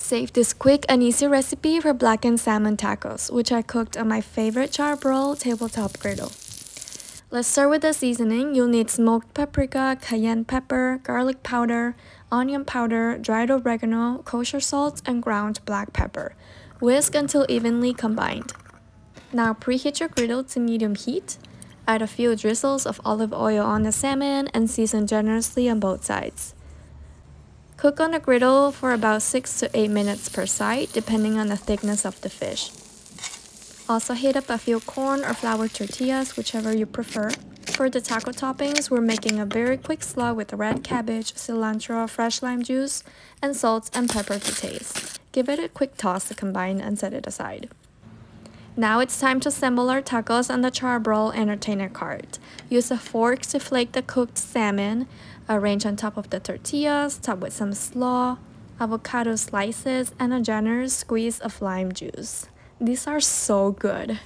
Save this quick and easy recipe for blackened salmon tacos, which I cooked on my favorite Char-Broil tabletop griddle. Let's start with the seasoning. You'll need smoked paprika, cayenne pepper, garlic powder, onion powder, dried oregano, kosher salt, and ground black pepper. Whisk until evenly combined. Now preheat your griddle to medium heat. Add a few drizzles of olive oil on the salmon and season generously on both sides. Cook on the griddle for about 6 to 8 minutes per side, depending on the thickness of the fish. Also heat up a few corn or flour tortillas, whichever you prefer. For the taco toppings, we're making a very quick slaw with red cabbage, cilantro, fresh lime juice, and salt and pepper to taste. Give it a quick toss to combine and set it aside. Now it's time to assemble our tacos on the Charbroil entertainer cart. Use a fork to flake the cooked salmon. Arrange on top of the tortillas, top with some slaw, avocado slices, and a generous squeeze of lime juice. These are so good.